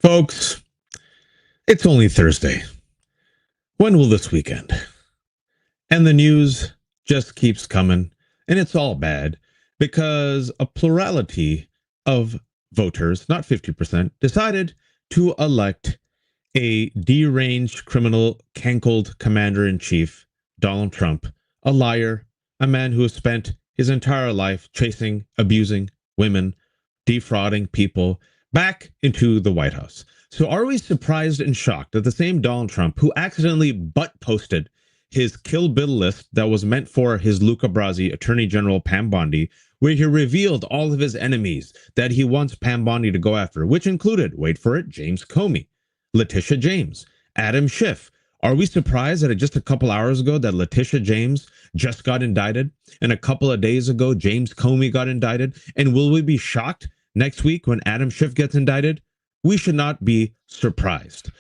Folks, it's only Thursday. When will this weekend? And the news just keeps coming, and it's all bad because a plurality of voters, not 50%, decided to elect a deranged criminal, cankled commander in chief, Donald Trump, a liar, a man who has spent his entire life chasing, abusing women, defrauding people, back into the White House. So are we surprised and shocked that the same Donald Trump, who accidentally butt posted his Kill Bill list that was meant for his Luca Brasi, Attorney General Pam Bondi, where he revealed all of his enemies that he wants Pam Bondi to go after, which included, wait for it, James Comey, Letitia James, Adam Schiff. Are we surprised that just a couple hours ago that Letitia James just got indicted, and a couple of days ago James Comey got indicted? And will we be shocked next week when Adam Schiff gets indicted? We should not be surprised.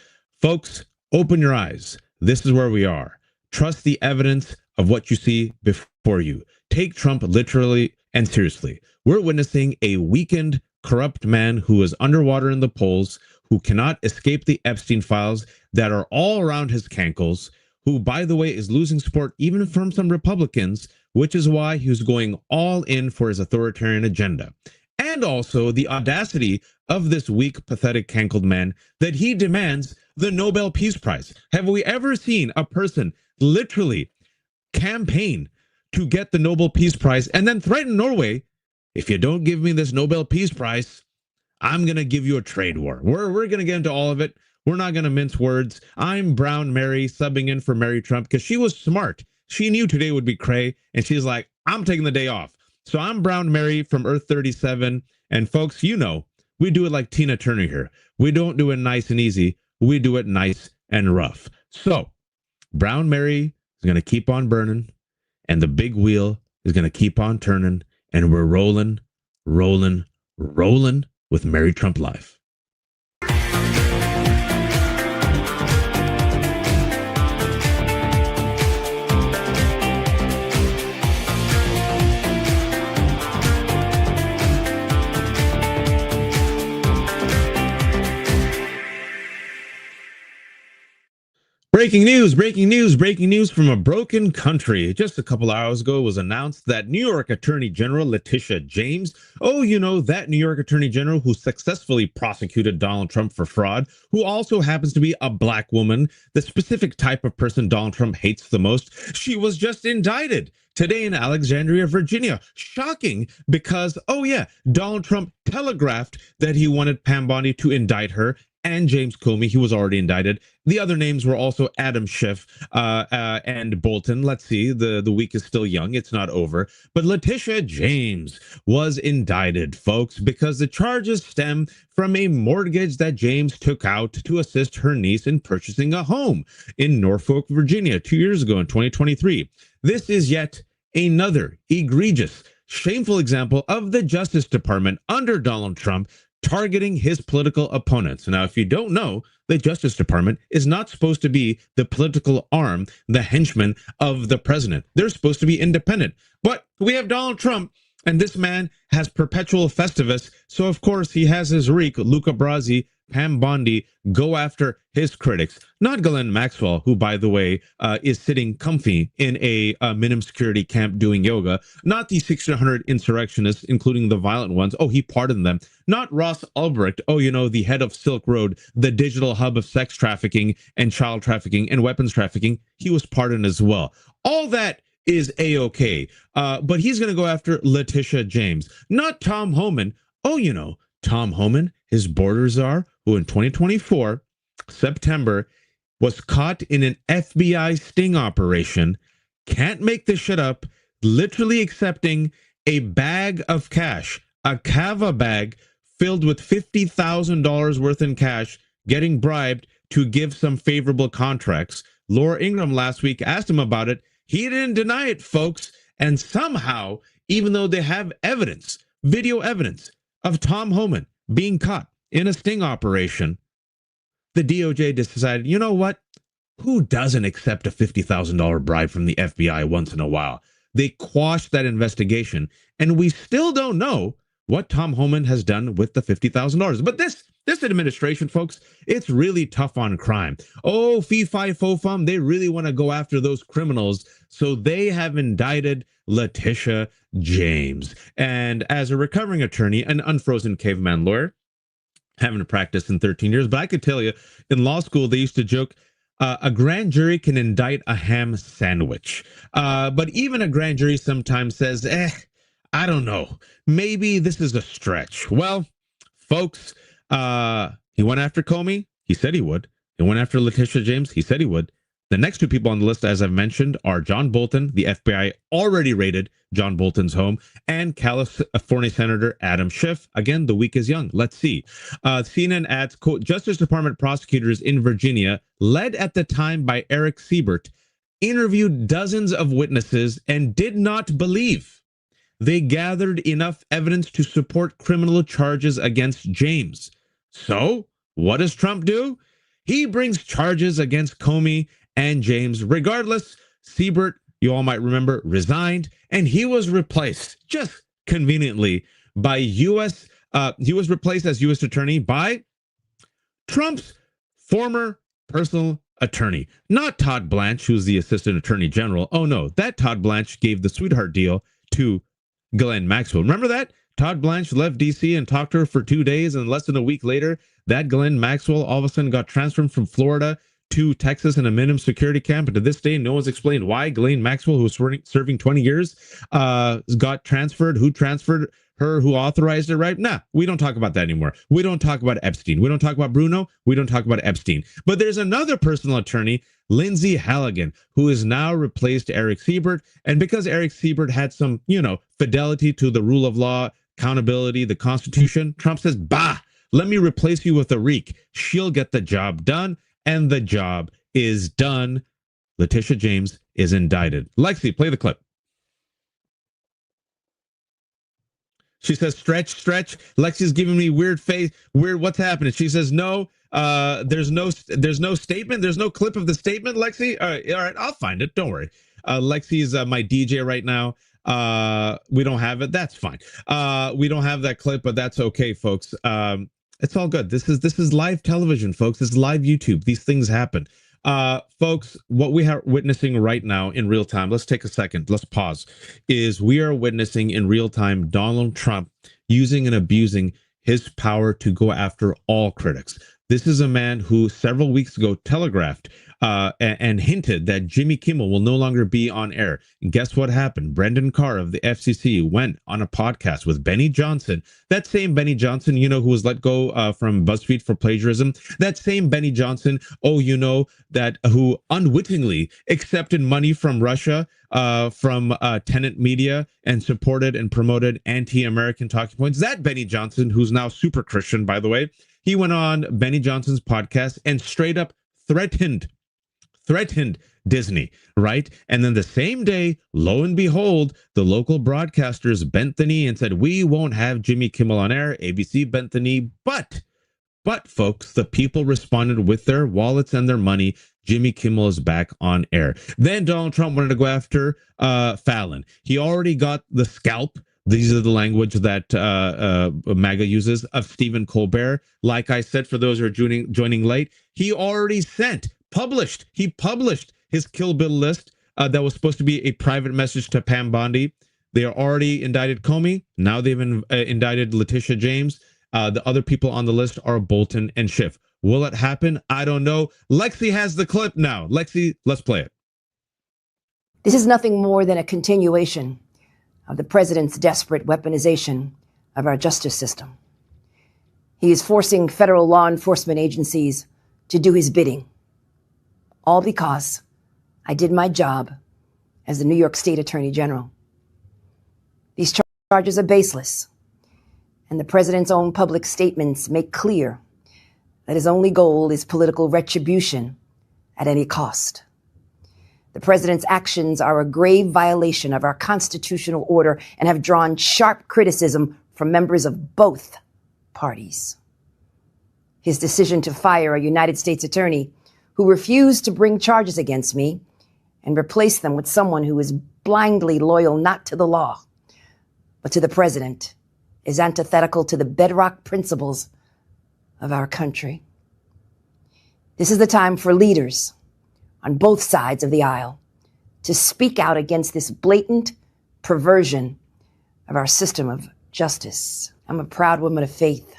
Folks, open your eyes. This is where we are. Trust the evidence of what you see before you. Take Trump literally and seriously. We're witnessing a weakened, corrupt man who is underwater in the polls, who cannot escape the Epstein files that are all around his cankles, who, by the way, is losing support even from some Republicans, which is why he was going all in for his authoritarian agenda. And also the audacity of this weak, pathetic, cankled man that he demands the Nobel Peace Prize. Have we ever seen a person literally campaign to get the Nobel Peace Prize and then threaten Norway, if you don't give me this Nobel Peace Prize, I'm going to give you a trade war. We're going to get into all of it. We're not going to mince words. I'm Brown Mary subbing in for Mary Trump because she was smart. She knew today would be cray, and she's like, I'm taking the day off. So I'm Brown Mary from Earth 37. And folks, you know, we do it like Tina Turner here. We don't do it nice and easy. We do it nice and rough. So Brown Mary is going to keep on burning, and the big wheel is going to keep on turning, and we're rolling, rolling, rolling with Mary Trump Live. Breaking news, breaking news, breaking news from a broken country. Just a couple hours ago, it was announced that New York Attorney General Letitia James, that New York Attorney General who successfully prosecuted Donald Trump for fraud, who also happens to be a black woman, the specific type of person Donald Trump hates the most, she was just indicted today in Alexandria, Virginia. Shocking because, Donald Trump telegraphed that he wanted Pam Bondi to indict her and James Comey. He was already indicted. The other names were also Adam Schiff and Bolton. Let's see, the week is still young. It's not over. But Letitia James was indicted, folks, because the charges stem from a mortgage that James took out to assist her niece in purchasing a home in Norfolk, Virginia, 2 years ago in 2023. This is yet another egregious, shameful example of the Justice Department under Donald Trump targeting his political opponents. Now, if you don't know, the Justice Department is not supposed to be the political arm, the henchman of the president. They're supposed to be independent. But we have Donald Trump, and this man has perpetual Festivus. So, of course, he has his reek, Luca Brasi, Pam Bondi, go after his critics. Not Ghislaine Maxwell, who, by the way, is sitting comfy in a minimum security camp doing yoga. Not the 1,600 insurrectionists, including the violent ones. Oh, he pardoned them. Not Ross Ulbricht, the head of Silk Road, the digital hub of sex trafficking and child trafficking and weapons trafficking. He was pardoned as well. All that is A-OK. But he's going to go after Letitia James. Not Tom Homan. Tom Homan, his border czar, who in 2024, September, was caught in an FBI sting operation, can't make this shit up, literally accepting a bag of cash, a Cava bag filled with $50,000 worth in cash, getting bribed to give some favorable contracts. Laura Ingraham last week asked him about it. He didn't deny it, folks. And somehow, even though they have evidence, video evidence of Tom Homan being caught in a sting operation, the DOJ just decided, you know what? Who doesn't accept a $50,000 bribe from the FBI once in a while? They quashed that investigation, and we still don't know what Tom Homan has done with the $50,000. But this This administration, folks, it's really tough on crime. Oh, fee, fi, fo, fum, they really want to go after those criminals. So they have indicted Letitia James. And as a recovering attorney, an unfrozen caveman lawyer, haven't practiced in 13 years, but I could tell you, in law school, they used to joke, a grand jury can indict a ham sandwich. But even a grand jury sometimes says, I don't know, maybe this is a stretch. Well, folks, he went after Comey. He said he would. He went after Letitia James. He said he would. The next two people on the list, as I've mentioned, are John Bolton. The FBI already raided John Bolton's home, and California Senator Adam Schiff. Again, the week is young. Let's see. CNN adds, quote, Justice Department prosecutors in Virginia, led at the time by Eric Siebert, interviewed dozens of witnesses and did not believe they gathered enough evidence to support criminal charges against James. So, what does Trump do? He brings charges against Comey and James. Regardless, Siebert, you all might remember, resigned, and he was replaced, just conveniently, by he was replaced as U.S. attorney by Trump's former personal attorney. Not Todd Blanche, who's the assistant attorney general. Oh no, that Todd Blanche gave the sweetheart deal to Ghislaine Maxwell. Remember that? Todd Blanche left D.C. and talked to her for 2 days, and less than a week later, that Ghislaine Maxwell all of a sudden got transferred from Florida to Texas in a minimum security camp. And to this day, no one's explained why Ghislaine Maxwell, who was serving 20 years, got transferred, who transferred her, who authorized it, right? Nah, we don't talk about that anymore. We don't talk about Epstein. We don't talk about Bruno. We don't talk about Epstein. But there's another personal attorney, Lindsay Halligan, who is now replaced Eric Siebert. And because Eric Siebert had some, fidelity to the rule of law, accountability, the Constitution, Trump says, bah, let me replace you with a reek. She'll get the job done. And the job is done. Letitia James is indicted. Lexi, play the clip. She says, stretch. Lexi's giving me weird face. Weird, what's happening? She says, no, there's no statement. There's no clip of the statement, Lexi. All right, I'll find it. Don't worry. Lexi's my DJ right now. We don't have it. That's fine. We don't have that clip, but that's okay, folks. It's all good. This is live television, folks. This is live YouTube. These things happen. Folks, what we are witnessing right now in real time, let's take a second, let's pause, is we are witnessing in real time Donald Trump using and abusing his power to go after all critics. This is a man who several weeks ago telegraphed and hinted that Jimmy Kimmel will no longer be on air. And guess what happened? Brendan Carr of the FCC went on a podcast with Benny Johnson. That same Benny Johnson, who was let go from BuzzFeed for plagiarism. That same Benny Johnson, who unwittingly accepted money from Russia, from Tenant Media, and supported and promoted anti-American talking points. That Benny Johnson, who's now super Christian, by the way, he went on Benny Johnson's podcast and straight up threatened Disney, right? And then the same day, lo and behold, the local broadcasters bent the knee and said, we won't have Jimmy Kimmel on air. ABC bent the knee. But folks, the people responded with their wallets and their money. Jimmy Kimmel is back on air. Then Donald Trump wanted to go after Fallon. He already got the scalp. These are the language that MAGA uses of Stephen Colbert. Like I said, for those who are joining late, he already published his Kill Bill list that was supposed to be a private message to Pam Bondi. They are already indicted Comey. Now they've indicted Letitia James. The other people on the list are Bolton and Schiff. Will it happen? I don't know. Lexi has the clip now. Lexi, let's play it. This is nothing more than a continuation of the president's desperate weaponization of our justice system. He is forcing federal law enforcement agencies to do his bidding, all because I did my job as the New York State Attorney General. These charges are baseless, and the president's own public statements make clear that his only goal is political retribution at any cost. The president's actions are a grave violation of our constitutional order and have drawn sharp criticism from members of both parties. His decision to fire a United States attorney who refused to bring charges against me and replace them with someone who is blindly loyal not to the law, but to the president, is antithetical to the bedrock principles of our country. This is the time for leaders on both sides of the aisle to speak out against this blatant perversion of our system of justice. I'm a proud woman of faith,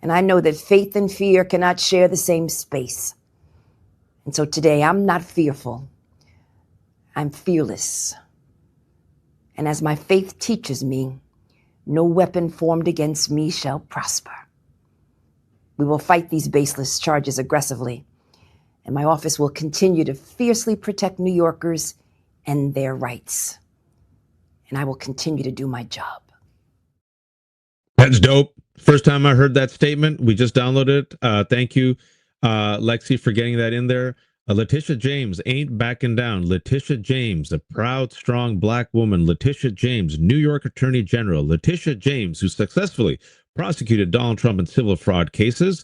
and I know that faith and fear cannot share the same space. And so today, I'm not fearful. I'm fearless. And as my faith teaches me, no weapon formed against me shall prosper. We will fight these baseless charges aggressively, and my office will continue to fiercely protect New Yorkers and their rights. And I will continue to do my job. That's dope. First time I heard that statement. We just downloaded it. Thank you, Lexi, for getting that in there. Letitia James ain't backing down. Letitia James, a proud, strong Black woman. Letitia James, New York Attorney General. Letitia James, who successfully prosecuted Donald Trump in civil fraud cases,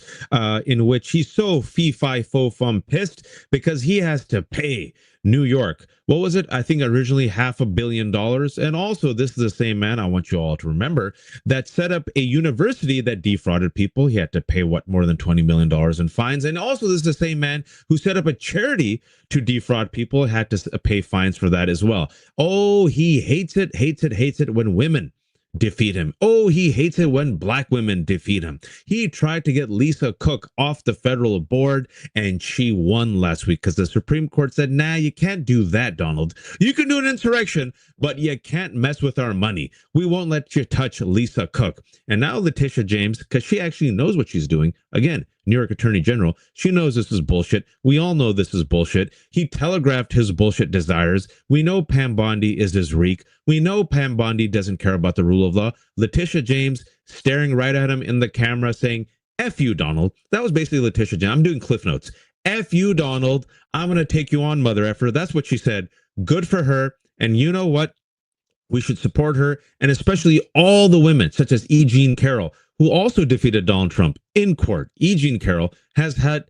in which he's so fee-fi-fo-fum pissed because he has to pay New York. What was it? I think originally $500 million. And also, this is the same man, I want you all to remember, that set up a university that defrauded people. He had to pay, more than $20 million in fines. And also, this is the same man who set up a charity to defraud people, had to pay fines for that as well. Oh, he hates it when women defeat him. Oh, he hates it when Black women defeat him. He tried to get Lisa Cook off the federal board, and she won last week because the Supreme Court said, nah, you can't do that, Donald. You can do an insurrection, but you can't mess with our money. We won't let you touch Lisa Cook. And now Letitia James, because she actually knows what she's doing, again, New York Attorney General, she knows this is bullshit. We all know this is bullshit. He telegraphed his bullshit desires. We know Pam Bondi is his reek. We know Pam Bondi doesn't care about the rule of law. Letitia James staring right at him in the camera saying, F you, Donald. That was basically Letitia James. I'm doing Cliff Notes. F you, Donald. I'm going to take you on, mother effer. That's what she said. Good for her. And you know what? We should support her, and especially all the women, such as E. Jean Carroll, who also defeated Donald Trump in court. E. Jean Carroll has had,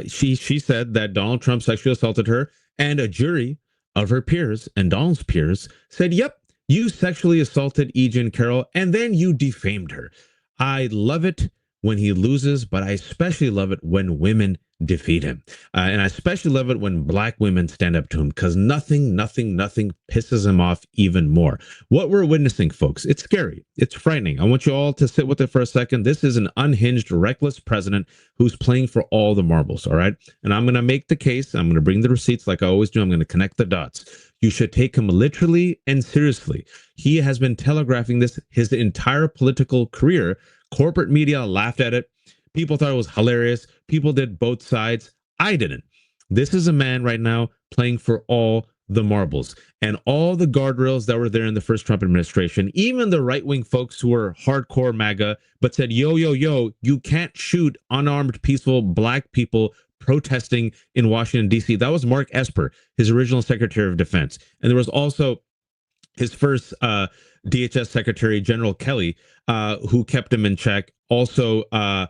she said that Donald Trump sexually assaulted her, and a jury of her peers and Donald's peers said, yep, you sexually assaulted E. Jean Carroll, and then you defamed her. I love it when he loses, but I especially love it when women defeat him. And I especially love it when Black women stand up to him, because nothing pisses him off even more. What we're witnessing, folks, it's scary. It's frightening. I want you all to sit with it for a second. This is an unhinged, reckless president who's playing for all the marbles, all right? And I'm going to make the case. I'm going to bring the receipts like I always do. I'm going to connect the dots. You should take him literally and seriously. He has been telegraphing this his entire political career. Corporate media laughed at it. People thought it was hilarious. People did both sides. I didn't. This is a man right now playing for all the marbles and all the guardrails that were there in the first Trump administration. Even the right-wing folks who were hardcore MAGA, but said, yo, you can't shoot unarmed, peaceful Black people protesting in Washington, D.C. That was Mark Esper, his original Secretary of Defense. And there was also his first DHS Secretary, General Kelly, who kept him in check. Also, there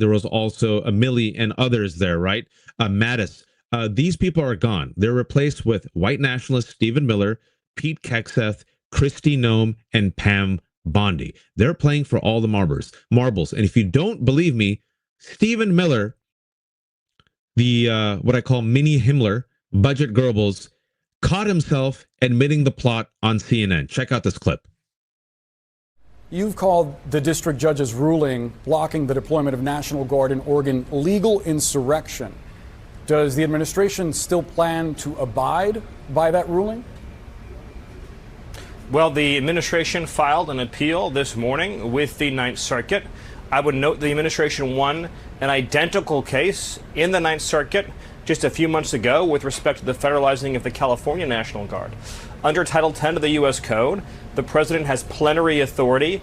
was also Milley and others there, right? Mattis. These people are gone. They're replaced with white nationalist Stephen Miller, Pete Hegseth, Kristi Noem, and Pam Bondi. They're playing for all the marbles. And if you don't believe me, Stephen Miller, the what I call mini Himmler, budget Goebbels, caught himself admitting the plot on CNN. Check out this clip. You've called the district judge's ruling blocking the deployment of National Guard in Oregon legal insurrection. Does the administration still plan to abide by that ruling? Well, the administration filed an appeal this morning with the Ninth Circuit. I would note the administration won an identical case in the Ninth Circuit just a few months ago with respect to the federalizing of the California National Guard. Under Title 10 of the U.S. Code, the president has plenary authority.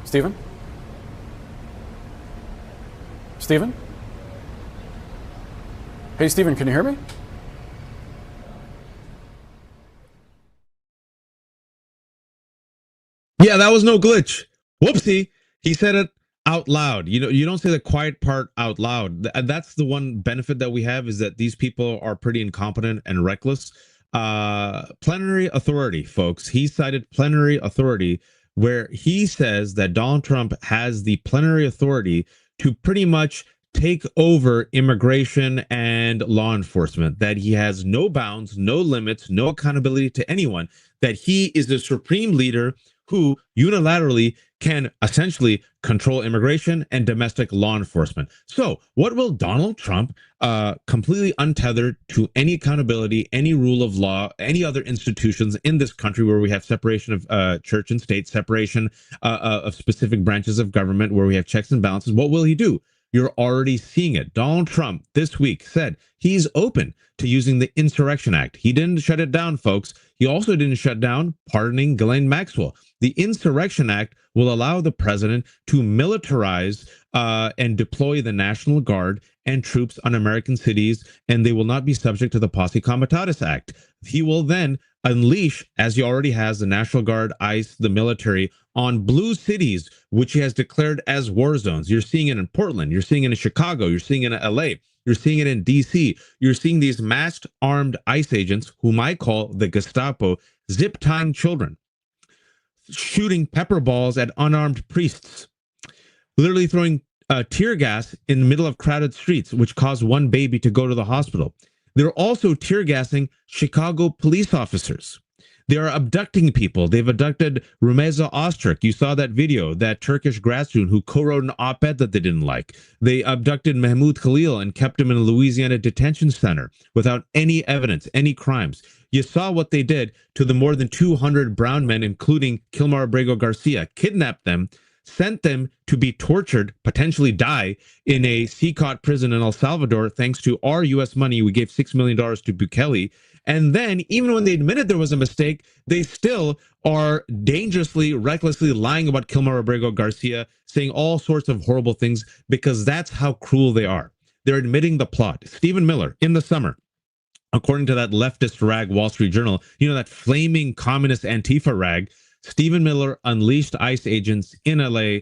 Stephen? Stephen? Hey, Stephen, can you hear me? Yeah, that was no glitch. Whoopsie. He said it out loud. You don't say the quiet part out loud. That's the one benefit that we have, is that these people are pretty incompetent and reckless. Plenary authority, folks. He cited plenary authority where he says that Donald Trump has the plenary authority to pretty much take over immigration and law enforcement, that he has no bounds, no limits, no accountability to anyone, that he is the supreme leader who unilaterally can essentially control immigration and domestic law enforcement. So what will Donald Trump, completely untethered to any accountability, any rule of law, any other institutions in this country where we have separation of church and state, separation of specific branches of government, where we have checks and balances, what will he do? You're already seeing it. Donald Trump this week said he's open to using the Insurrection Act. He didn't shut it down, folks. He also didn't shut down pardoning Ghislaine Maxwell. The Insurrection Act will allow the president to militarize and deploy the National Guard and troops on American cities, and they will not be subject to the Posse Comitatus Act. He will then unleash, as he already has, the National Guard, ICE, the military on blue cities, which he has declared as war zones. You're seeing it in Portland. You're seeing it in Chicago. You're seeing it in LA. You're seeing it in DC. You're seeing these masked armed ICE agents, whom I call the Gestapo, zip tying children, shooting pepper balls at unarmed priests, literally throwing tear gas in the middle of crowded streets, which caused one baby to go to the hospital. They're also tear gassing Chicago police officers. They are abducting people. They've abducted Rumeza Öztürk. You saw that video, that Turkish grad student who co-wrote an op-ed that they didn't like. They abducted Mahmoud Khalil and kept him in a Louisiana detention center without any evidence, any crimes. You saw what they did to the more than 200 brown men, including Kilmar Abrego Garcia, kidnapped them, sent them to be tortured, potentially die in a CCOT prison in El Salvador, thanks to our U.S. money. We gave $6 million to Bukele. And then, even when they admitted there was a mistake, they still are dangerously, recklessly lying about Kilmar Abrego Garcia, saying all sorts of horrible things, because that's how cruel they are. They're admitting the plot. Stephen Miller, in the summer, according to that leftist rag, Wall Street Journal, that flaming communist Antifa rag, Stephen Miller unleashed ICE agents in LA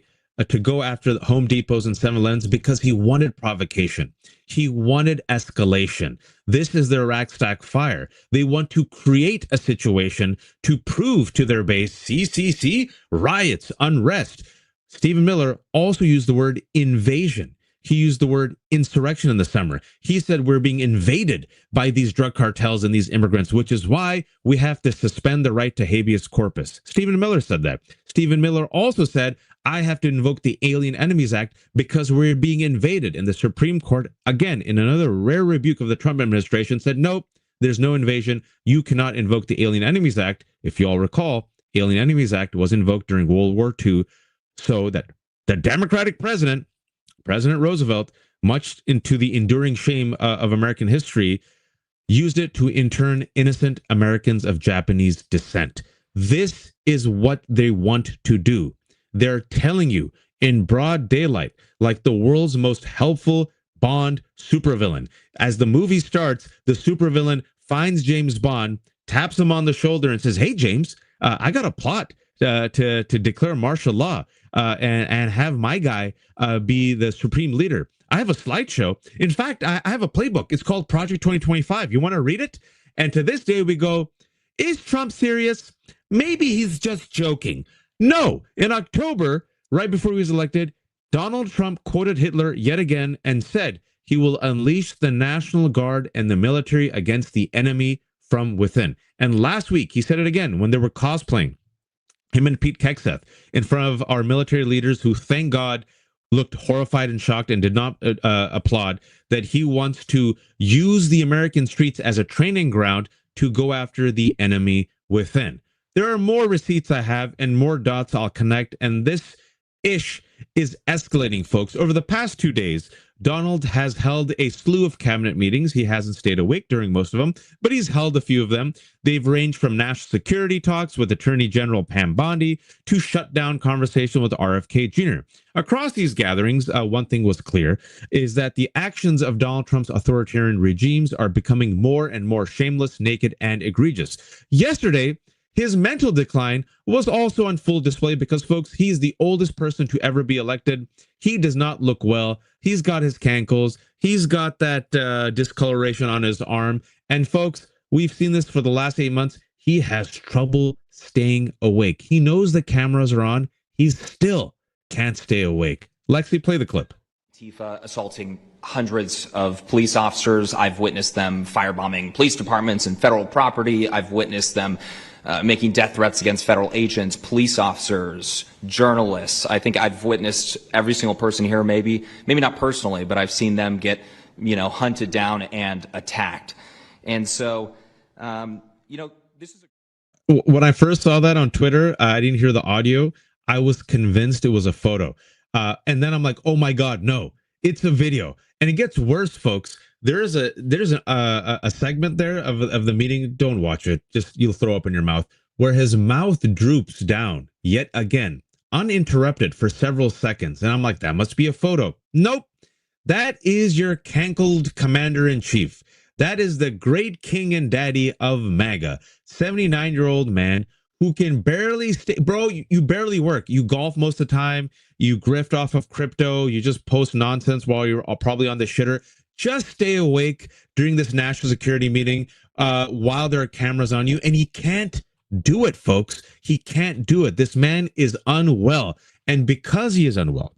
to go after the Home Depots and 7-Elevens because he wanted provocation. He wanted escalation. This is their rack stack fire. They want to create a situation to prove to their base, see, riots, unrest. Stephen Miller also used the word invasion. He used the word insurrection in the summer. He said we're being invaded by these drug cartels and these immigrants, which is why we have to suspend the right to habeas corpus. Stephen Miller said that. Stephen Miller also said, I have to invoke the Alien Enemies Act because we're being invaded. And the Supreme Court, again, in another rare rebuke of the Trump administration, said, nope, there's no invasion. You cannot invoke the Alien Enemies Act. If you all recall, Alien Enemies Act was invoked during World War II so that the Democratic President Roosevelt, much into the enduring shame of American history, used it to intern innocent Americans of Japanese descent. This is what they want to do. They're telling you in broad daylight, like the world's most helpful Bond supervillain. As the movie starts, the supervillain finds James Bond, taps him on the shoulder and says, hey, James, I got a plot to declare martial law and have my guy be the supreme leader. I have a slideshow. In fact, I have a playbook. It's called Project 2025. You want to read it? And to this day, we go, is Trump serious? Maybe he's just joking. No. In October, right before he was elected, Donald Trump quoted Hitler yet again and said he will unleash the National Guard and the military against the enemy from within. And last week, he said it again when they were cosplaying, him and Pete Hegseth, in front of our military leaders who, thank God, looked horrified and shocked and did not applaud, that he wants to use the American streets as a training ground to go after the enemy within. There are more receipts I have and more dots I'll connect, and this ish is escalating, folks. Over the past 2 days, Donald has held a slew of cabinet meetings. He hasn't stayed awake during most of them, but he's held a few of them. They've ranged from national security talks with Attorney General Pam Bondi to shutdown conversation with RFK Jr. Across these gatherings, one thing was clear, is that the actions of Donald Trump's authoritarian regimes are becoming more and more shameless, naked, and egregious. Yesterday, his mental decline was also on full display because, folks, he's the oldest person to ever be elected. He does not look well. He's got his cankles. He's got that discoloration on his arm. And, folks, we've seen this for the last 8 months. he has trouble staying awake. He knows the cameras are on. He still can't stay awake. Lexi, play the clip. Antifa assaulting hundreds of police officers. I've witnessed them firebombing police departments and federal property. I've witnessed them making death threats against federal agents, police officers, journalists. I think I've witnessed every single person here, maybe not personally, but I've seen them get, hunted down and attacked. And so, this is when I first saw that on Twitter, I didn't hear the audio. I was convinced it was a photo. And then I'm like, oh my God, no, it's a video. And it gets worse, folks. There's a segment there of the meeting. Don't watch it. Just you'll throw up in your mouth, where his mouth droops down yet again, uninterrupted for several seconds. And I'm like, that must be a photo. Nope. That is your cankled commander-in-chief. That is the great king and daddy of MAGA, 79-year-old man who can barely stay. Bro, you barely work. You golf most of the time. You grift off of crypto. You just post nonsense while you're probably on the shitter. Just stay awake during this national security meeting while there are cameras on you. And he can't do it, folks. He can't do it. This man is unwell. And because he is unwell,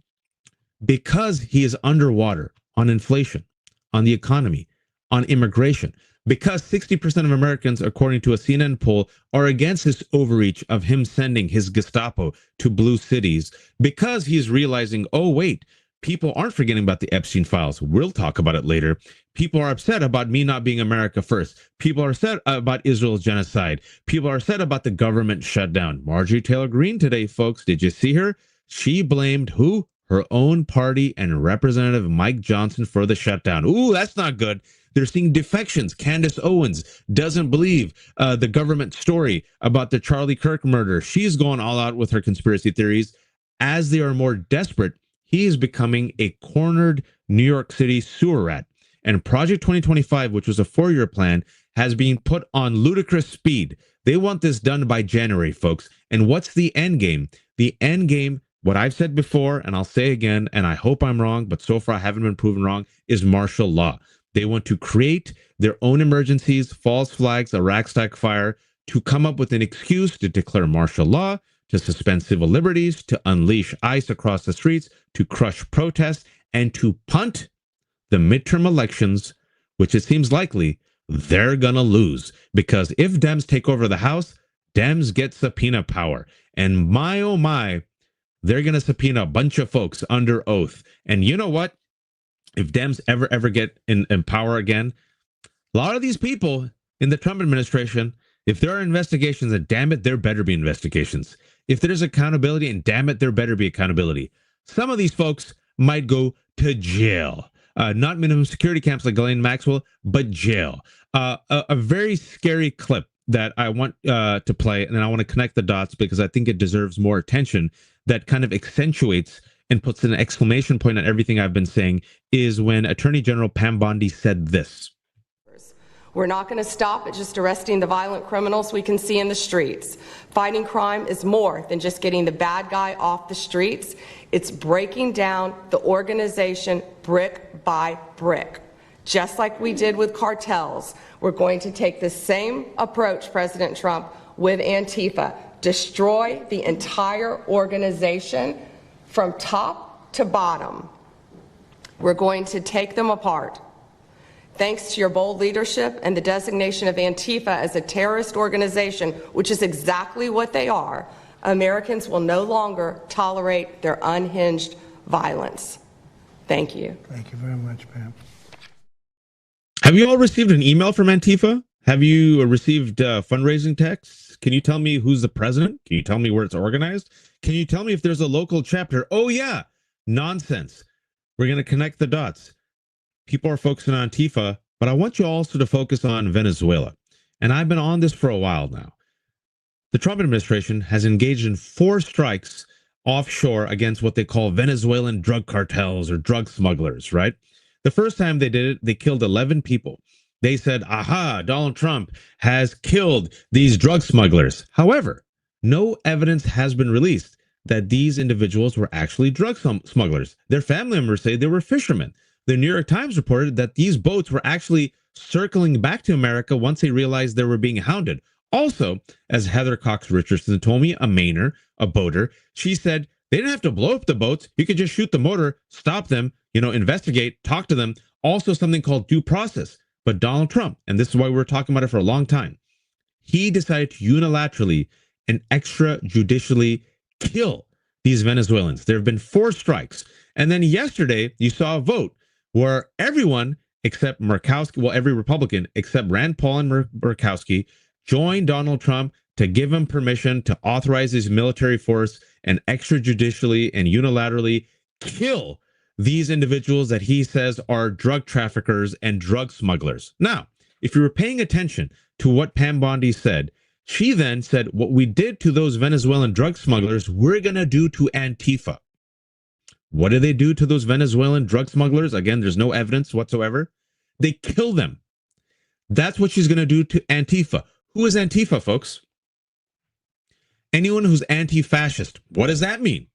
because he is underwater on inflation, on the economy, on immigration, because 60% of Americans, according to a CNN poll, are against this overreach of him sending his Gestapo to blue cities, because he's realizing, oh, wait, people aren't forgetting about the Epstein files. We'll talk about it later. People are upset about me not being America first. People are upset about Israel's genocide. People are upset about the government shutdown. Marjorie Taylor Greene today, folks, did you see her? She blamed who? Her own party and Representative Mike Johnson for the shutdown. Ooh, that's not good. They're seeing defections. Candace Owens doesn't believe the government story about the Charlie Kirk murder. She's going all out with her conspiracy theories. As they are more desperate, he is becoming a cornered New York City sewer rat. And Project 2025, which was a 4-year plan, has been put on ludicrous speed. They want this done by January, folks. And what's the end game? The end game, what I've said before, and I'll say again, and I hope I'm wrong, but so far I haven't been proven wrong, is martial law. They want to create their own emergencies, false flags, Iraq stack fire, to come up with an excuse to declare martial law, to suspend civil liberties, to unleash ICE across the streets, to crush protests, and to punt the midterm elections, which it seems likely they're going to lose. Because if Dems take over the House, Dems get subpoena power. And my, oh my, they're going to subpoena a bunch of folks under oath. And you know what? If Dems ever get in power again, a lot of these people in the Trump administration, if there are investigations, and damn it, there better be investigations. If there's accountability, and damn it, there better be accountability. Some of these folks might go to jail. Not minimum security camps like Ghislaine Maxwell, but jail. A very scary clip that I want to play, and then I want to connect the dots because I think it deserves more attention, that kind of accentuates and puts an exclamation point on everything I've been saying, is when Attorney General Pam Bondi said this. We're not going to stop at just arresting the violent criminals we can see in the streets. Fighting crime is more than just getting the bad guy off the streets. It's breaking down the organization brick by brick. Just like we did with cartels, we're going to take the same approach, President Trump, with Antifa. Destroy the entire organization from top to bottom. We're going to take them apart. Thanks to your bold leadership and the designation of Antifa as a terrorist organization, which is exactly what they are, Americans will no longer tolerate their unhinged violence. Thank you. Thank you very much, Pam. Have you all received an email from Antifa? Have you received fundraising texts? Can you tell me who's the president? Can you tell me where it's organized? Can you tell me if there's a local chapter? Oh, yeah. Nonsense. We're going to connect the dots. People are focusing on Antifa, but I want you also to focus on Venezuela. And I've been on this for a while now. The Trump administration has engaged in 4 strikes offshore against what they call Venezuelan drug cartels or drug smugglers, right? The first time they did it, they killed 11 people. They said, aha, Donald Trump has killed these drug smugglers. However, no evidence has been released that these individuals were actually drug smugglers. Their family members say they were fishermen. The New York Times reported that these boats were actually circling back to America once they realized they were being hounded. Also, as Heather Cox Richardson told me, a Mainer, a boater, she said they didn't have to blow up the boats. You could just shoot the motor, stop them, investigate, talk to them. Also, something called due process. But Donald Trump, and this is why we were talking about it for a long time, he decided to unilaterally and extrajudicially kill these Venezuelans. There have been 4 strikes. And then yesterday, you saw a vote where everyone except Murkowski, well, every Republican except Rand Paul and Murkowski joined Donald Trump to give him permission to authorize his military force and extrajudicially and unilaterally kill these individuals that he says are drug traffickers and drug smugglers. Now, if you were paying attention to what Pam Bondi said, she then said, what we did to those Venezuelan drug smugglers, we're going to do to Antifa. What did they do to those Venezuelan drug smugglers? Again, there's no evidence whatsoever. They kill them. That's what she's going to do to Antifa. Who is Antifa, folks? Anyone who's anti-fascist. What does that mean?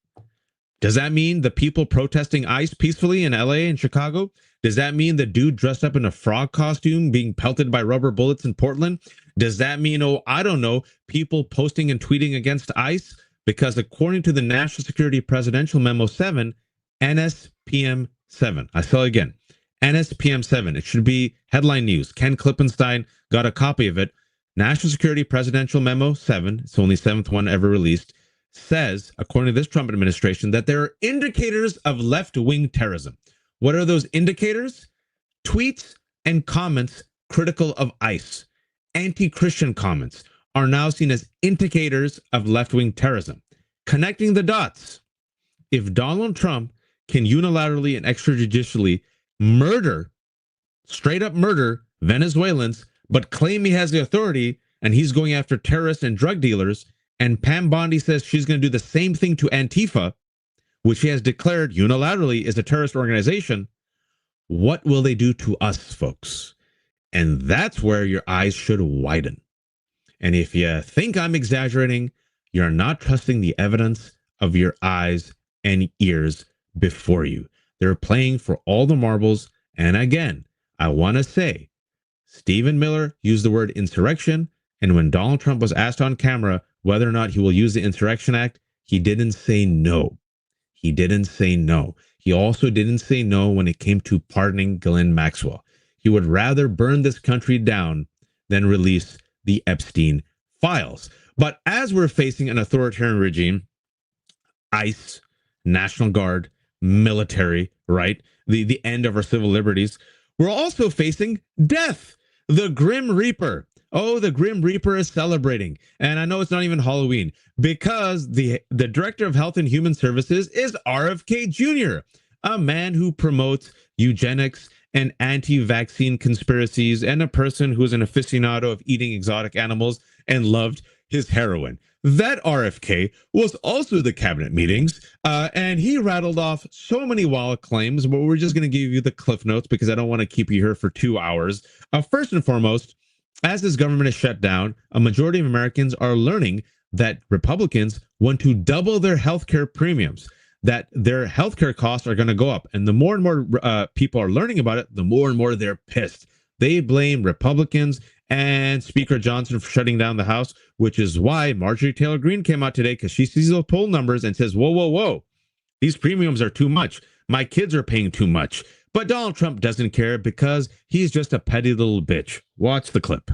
Does that mean the people protesting ICE peacefully in LA and Chicago? Does that mean the dude dressed up in a frog costume being pelted by rubber bullets in Portland? Does that mean, I don't know, people posting and tweeting against ICE? Because according to the National Security Presidential Memo 7, NSPM 7, I say it again, NSPM 7, it should be headline news. Ken Klippenstein got a copy of it. National Security Presidential Memo 7, it's the only 7th one ever released, says, according to this Trump administration, that there are indicators of left-wing terrorism. What are those indicators? Tweets and comments critical of ICE. Anti-Christian comments are now seen as indicators of left-wing terrorism. Connecting the dots. If Donald Trump can unilaterally and extrajudicially murder, straight up murder Venezuelans, but claim he has the authority and he's going after terrorists and drug dealers, and Pam Bondi says she's going to do the same thing to Antifa, which she has declared unilaterally is a terrorist organization, what will they do to us, folks? And that's where your eyes should widen. And if you think I'm exaggerating, you're not trusting the evidence of your eyes and ears before you. They're playing for all the marbles. And again, I want to say, Stephen Miller used the word insurrection. And when Donald Trump was asked on camera whether or not he will use the Insurrection Act, he didn't say no. He didn't say no. He also didn't say no when it came to pardoning Ghislaine Maxwell. He would rather burn this country down than release the Epstein files. But as we're facing an authoritarian regime, ICE, National Guard, military, right? The end of our civil liberties, we're also facing death. The Grim Reaper. Oh, the Grim Reaper is celebrating. And I know it's not even Halloween because the Director of Health and Human Services is RFK Jr., a man who promotes eugenics and anti-vaccine conspiracies and a person who is an aficionado of eating exotic animals and loved his heroin. That RFK was also the cabinet meetings, and he rattled off so many wild claims, but we're just going to give you the cliff notes because I don't want to keep you here for 2 hours. First and foremost, as this government is shut down, a majority of Americans are learning that Republicans want to double their healthcare premiums, that their healthcare costs are going to go up. And the more and more people are learning about it, the more and more they're pissed. They blame Republicans and Speaker Johnson for shutting down the House, which is why Marjorie Taylor Greene came out today because she sees those poll numbers and says, whoa, whoa, whoa, these premiums are too much. My kids are paying too much. But Donald Trump doesn't care because he's just a petty little bitch. Watch the clip.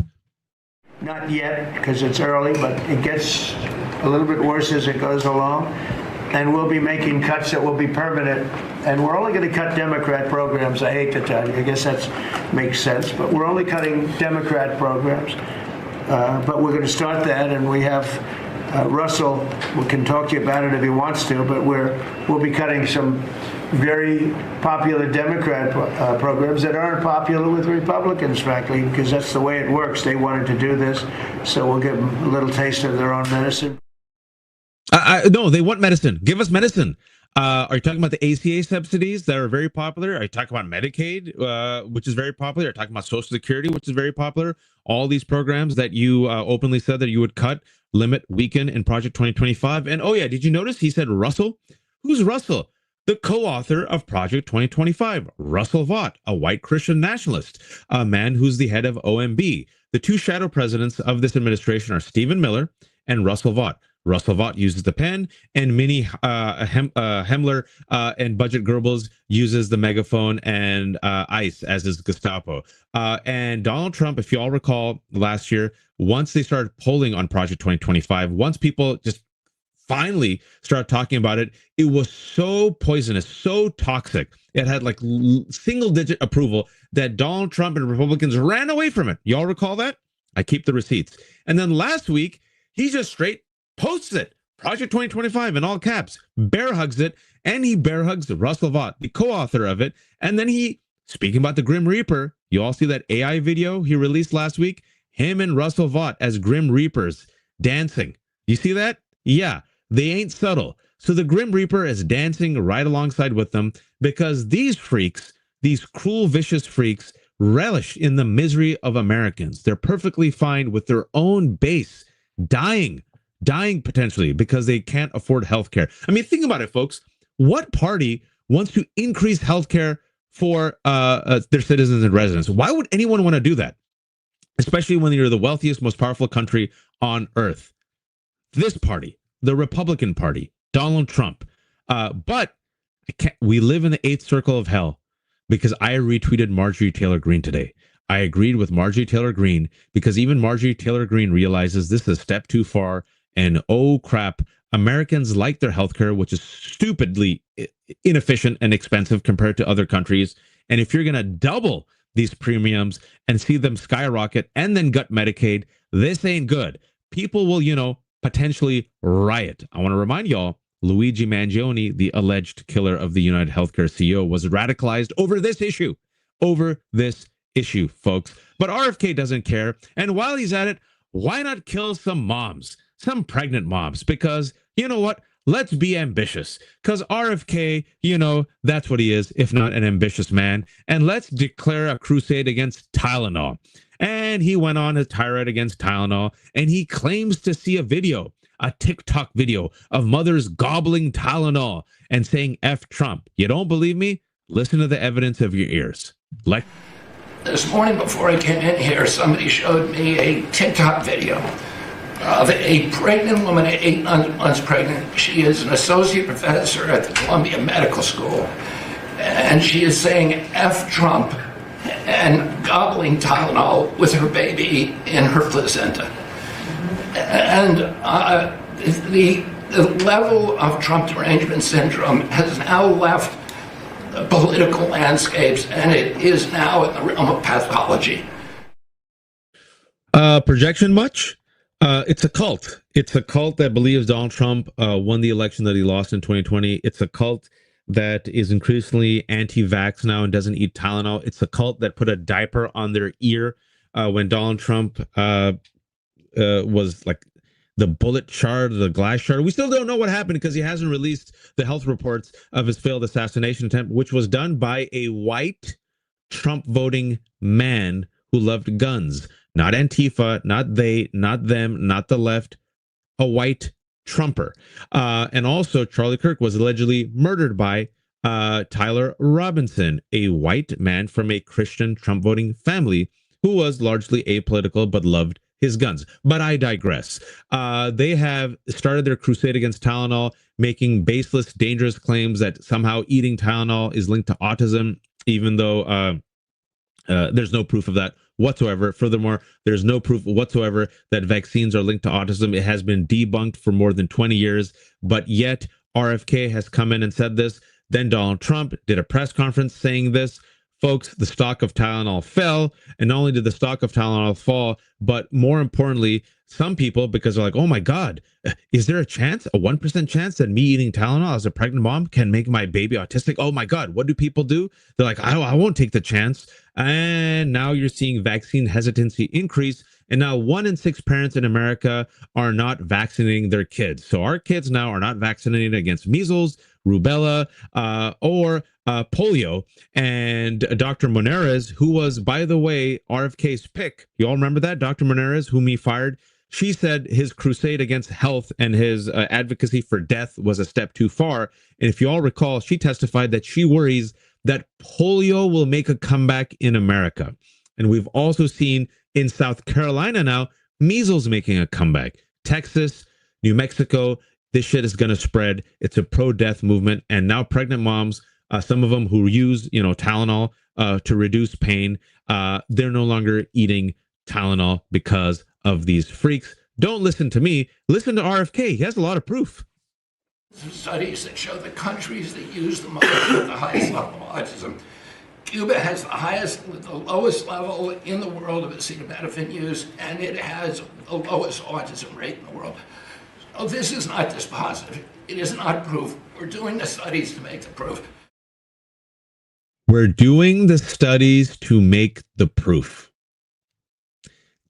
Not yet, because it's early, but it gets a little bit worse as it goes along. And we'll be making cuts that will be permanent. And we're only going to cut Democrat programs. I hate to tell you. I guess that makes sense. But we're only cutting Democrat programs. But we're going to start that. And we have Russell, we can talk to you about it if he wants to, but we'll be cutting some very popular Democrat programs that aren't popular with Republicans, frankly, because that's the way it works. They wanted to do this, so we'll give them a little taste of their own medicine. No, they want medicine. Give us medicine. Are you talking about the ACA subsidies that are very popular? Are you talking about Medicaid, which is very popular? Are you talking about Social Security, which is very popular? All these programs that you openly said that you would cut, limit, weaken in Project 2025. And oh yeah, did you notice he said Russell? Who's Russell? The co-author of Project 2025, Russell Vought, a white Christian nationalist, a man who's the head of OMB. The two shadow presidents of this administration are Stephen Miller and Russell Vought. Russell Vought uses the pen, and Minnie Hemler and Budget Goebbels uses the megaphone and ICE as is Gestapo. And Donald Trump, if you all recall last year, once they started polling on Project 2025, once people just finally started talking about it, it was so poisonous, so toxic. It had like single-digit approval that Donald Trump and Republicans ran away from it. Y'all recall that? I keep the receipts. And then last week, he just straight posts it. Project 2025 in all caps, bear hugs it, and he bear hugs Russell Vought, the co-author of it. And then he, speaking about the Grim Reaper, you all see that AI video he released last week? Him and Russell Vought as Grim Reapers dancing. You see that? Yeah. They ain't subtle. So the Grim Reaper is dancing right alongside with them because these freaks, these cruel, vicious freaks, relish in the misery of Americans. They're perfectly fine with their own base dying potentially because they can't afford healthcare. I mean, think about it, folks. What party wants to increase healthcare for their citizens and residents? Why would anyone want to do that? Especially when you're the wealthiest, most powerful country on earth. This party, the Republican Party, Donald Trump. But we live in the eighth circle of hell because I retweeted Marjorie Taylor Greene today. I agreed with Marjorie Taylor Greene because even Marjorie Taylor Greene realizes this is a step too far. And oh crap, Americans like their healthcare, which is stupidly inefficient and expensive compared to other countries. And if you're going to double these premiums and see them skyrocket and then gut Medicaid, this ain't good. People will, potentially riot. I want to remind y'all, Luigi Mangione, the alleged killer of the United Healthcare CEO, was radicalized over this issue. Folks. But RFK doesn't care. And while he's at it, why not kill some moms, some pregnant moms? Because you know what? Let's be ambitious. Because RFK, that's what he is, if not an ambitious man. And let's declare a crusade against Tylenol. And he went on a tirade against Tylenol, and he claims to see a TikTok video of mothers gobbling Tylenol and saying F Trump. You don't believe me? Listen to the evidence of your ears. This morning before I came in here, somebody showed me a TikTok video of a pregnant woman, 8 months pregnant. She is an associate professor at the Columbia Medical School, and she is saying F Trump and gobbling Tylenol with her baby in her placenta. And the level of Trump derangement syndrome has now left the political landscapes, and it is now in the realm of pathology. Projection much? It's a cult. It's a cult that believes Donald Trump won the election that he lost in 2020. It's a cult that is increasingly anti-vax now and doesn't eat Tylenol. It's a cult that put a diaper on their ear when Donald Trump was like the bullet shard, the glass shard. We still don't know what happened because he hasn't released the health reports of his failed assassination attempt, which was done by a white Trump voting man who loved guns. Not Antifa, not they, not them, not the left, a white Trumper. And also Charlie Kirk was allegedly murdered by Tyler Robinson, a white man from a Christian Trump voting family who was largely apolitical but loved his guns. But I digress. They have started their crusade against Tylenol, making baseless, dangerous claims that somehow eating Tylenol is linked to autism, even though there's no proof of that whatsoever. Furthermore, there's no proof whatsoever that vaccines are linked to autism. It has been debunked for more than 20 years, but yet RFK has come in and said this. Then Donald Trump did a press conference saying this. Folks, the stock of Tylenol fell, and not only did the stock of Tylenol fall, but more importantly, some people, because they're like, oh my God, is there a chance, a 1% chance that me eating Tylenol as a pregnant mom can make my baby autistic? Oh my God, what do people do? They're like, I won't take the chance. And now you're seeing vaccine hesitancy increase. And now 1 in 6 parents in America are not vaccinating their kids. So our kids now are not vaccinated against measles, rubella, or polio. And Dr. Monarez, who was, by the way, RFK's pick, you all remember that? Dr. Monarez, whom he fired, She said his crusade against health and his advocacy for death was a step too far. And if you all recall, she testified that she worries that polio will make a comeback in America. And we've also seen in South Carolina now, measles making a comeback. Texas, New Mexico, this shit is going to spread. It's a pro-death movement. And now pregnant moms, some of them who use, Tylenol to reduce pain, they're no longer eating Tylenol because of these freaks. Don't listen to me. Listen to RFK. He has a lot of proof. Studies that show the countries that use the most have the highest level of autism. Cuba has the lowest level in the world of acetaminophen use, and it has the lowest autism rate in the world. So this is not dispositive. It is not proof. We're doing the studies to make the proof. We're doing the studies to make the proof.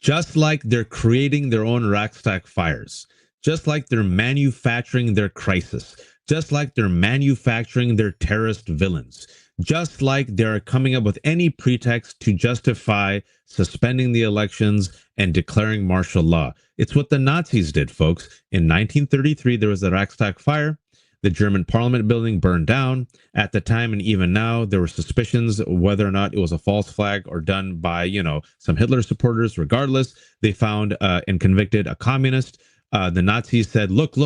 Just like they're creating their own rack-stack fires, just like they're manufacturing their crisis, just like they're manufacturing their terrorist villains, just like they're coming up with any pretext to justify suspending the elections and declaring martial law. It's what the Nazis did, folks. In 1933, there was a Reichstag fire. The German parliament building burned down. At the time and even now, there were suspicions whether or not it was a false flag or done by, some Hitler supporters. Regardless, they found and convicted a communist. The Nazis said, look,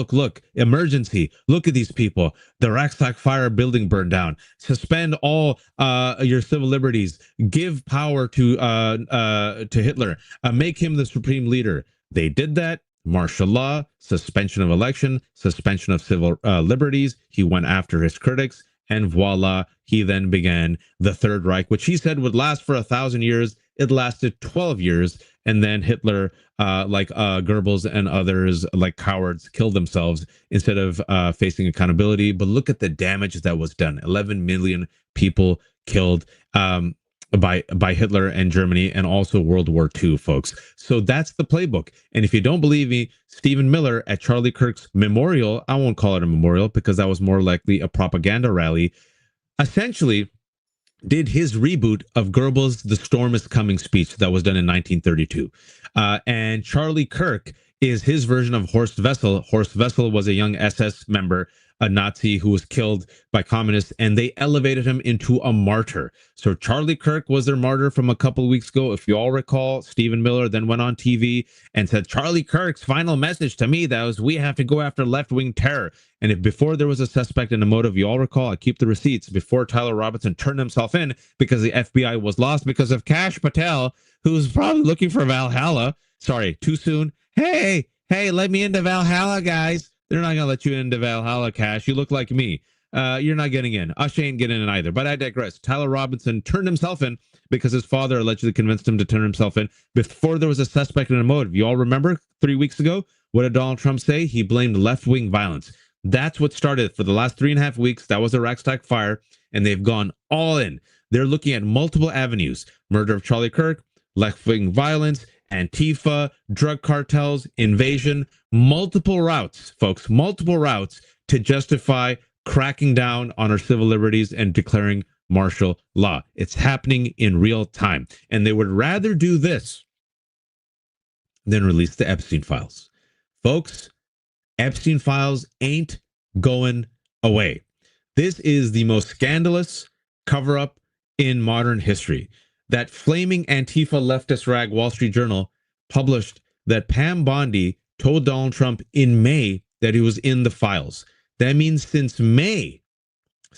emergency. Look at these people. The Reichstag fire building burned down. Suspend all your civil liberties. Give power to Hitler. Make him the supreme leader. They did that. Martial law, suspension of election, suspension of civil liberties. He went after his critics, and voila, he then began the Third Reich, which he said would last for 1,000 years. It lasted 12 years, and then Hitler, like Goebbels and others, like cowards, killed themselves instead of facing accountability. But look at the damage that was done. 11 million people killed by Hitler and Germany, and also World War II, folks. So that's the playbook. And if you don't believe me, Stephen Miller at Charlie Kirk's memorial, I won't call it a memorial because that was more likely a propaganda rally, essentially did his reboot of Goebbels' The Storm is Coming speech that was done in 1932. And Charlie Kirk is his version of Horst Wessel. Horst Wessel was a young SS member, a Nazi who was killed by communists, and they elevated him into a martyr. So Charlie Kirk was their martyr from a couple of weeks ago. If you all recall, Stephen Miller then went on TV and said, Charlie Kirk's final message to me, that was, we have to go after left-wing terror. And if before there was a suspect in a motive, you all recall, I keep the receipts, before Tyler Robinson turned himself in because the FBI was lost because of Kash Patel, who's probably looking for Valhalla. Sorry, too soon. Hey, let me into Valhalla, guys. They're not going to let you into Valhalla, Cash. You look like me. You're not getting in. Ush ain't getting in either. But I digress. Tyler Robinson turned himself in because his father allegedly convinced him to turn himself in before there was a suspect in a motive. You all remember 3 weeks ago? What did Donald Trump say? He blamed left-wing violence. That's what started for the last 3.5 weeks. That was a Reichstag fire, and they've gone all in. They're looking at multiple avenues. Murder of Charlie Kirk, left-wing violence, Antifa, drug cartels, invasion, multiple routes, folks, multiple routes to justify cracking down on our civil liberties and declaring martial law. It's happening in real time. And they would rather do this than release the Epstein files. Folks, Epstein files ain't going away. This is the most scandalous cover-up in modern history. That flaming Antifa leftist rag Wall Street Journal published that Pam Bondi told Donald Trump in May that he was in the files. That means since May,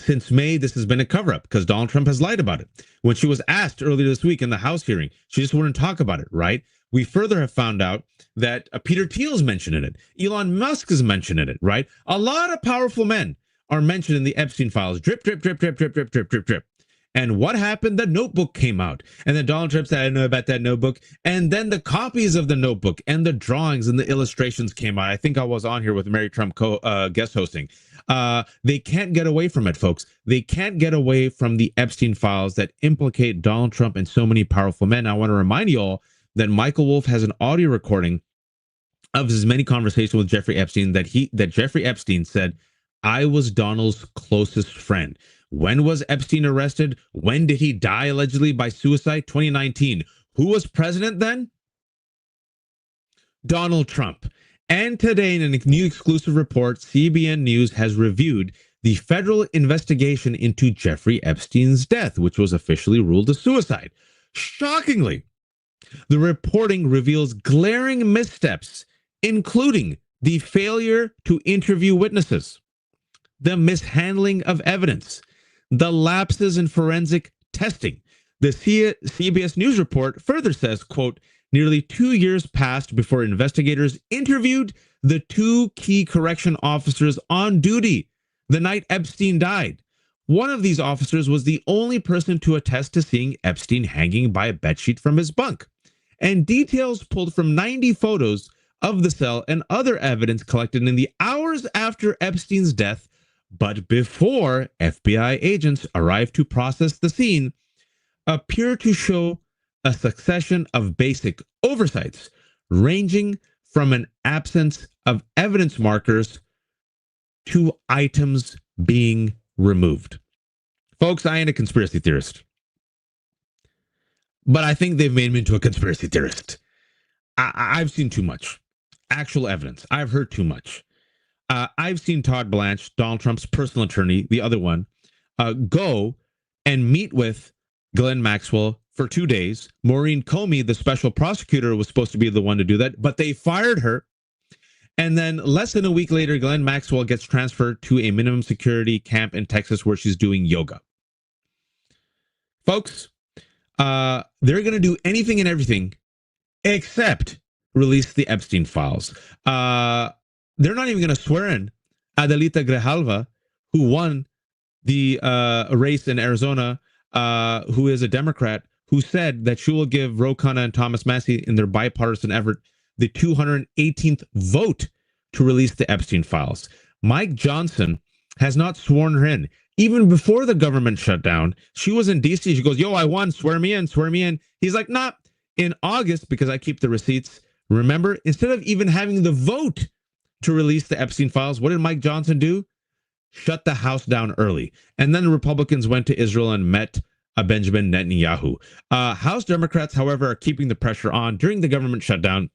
this has been a cover-up because Donald Trump has lied about it. When she was asked earlier this week in the House hearing, she just wouldn't talk about it, right? We further have found out that Peter Thiel's mentioning it. Elon Musk is mentioning it, right? A lot of powerful men are mentioned in the Epstein files. Drip, drip, drip, drip, drip, drip, drip, drip, drip. And what happened? The notebook came out. And then Donald Trump said, I know about that notebook. And then the copies of the notebook and the drawings and the illustrations came out. I think I was on here with Mary Trump guest hosting. They can't get away from it, folks. They can't get away from the Epstein files that implicate Donald Trump and so many powerful men. I want to remind you all that Michael Wolff has an audio recording of his many conversations with Jeffrey Epstein that Jeffrey Epstein said, I was Donald's closest friend. When was Epstein arrested? When did he die allegedly by suicide? 2019. Who was president then? Donald Trump. And today, in a new exclusive report, CBN News has reviewed the federal investigation into Jeffrey Epstein's death, which was officially ruled a suicide. Shockingly, the reporting reveals glaring missteps, including the failure to interview witnesses, the mishandling of evidence, the lapses in forensic testing. The CBS News report further says, quote, nearly 2 years passed before investigators interviewed the two key correction officers on duty the night Epstein died. One of these officers was the only person to attest to seeing Epstein hanging by a bedsheet from his bunk. And details pulled from 90 photos of the cell and other evidence collected in the hours after Epstein's death, but before FBI agents arrived to process the scene, appear to show a succession of basic oversights, ranging from an absence of evidence markers to items being removed. Folks, I ain't a conspiracy theorist, but I think they've made me into a conspiracy theorist. I've seen too much actual evidence. I've heard too much. I've seen Todd Blanche, Donald Trump's personal attorney, the other one, go and meet with Ghislaine Maxwell for 2 days. Maureen Comey, the special prosecutor, was supposed to be the one to do that, but they fired her. And then less than a week later, Ghislaine Maxwell gets transferred to a minimum security camp in Texas where she's doing yoga. Folks, they're going to do anything and everything except release the Epstein files. They're not even going to swear in Adelita Grijalva, who won the race in Arizona, who is a Democrat, who said that she will give Ro Khanna and Thomas Massie, in their bipartisan effort, the 218th vote to release the Epstein files. Mike Johnson has not sworn her in. Even before the government shut down, she was in D.C. She goes, yo, I won. Swear me in. Swear me in. He's like, nah. In August, because I keep the receipts, remember, instead of even having the vote to release the Epstein files, what did Mike Johnson do? Shut the House down early. And then the Republicans went to Israel and met Benjamin Netanyahu. House Democrats, however, are keeping the pressure on during the government shutdown.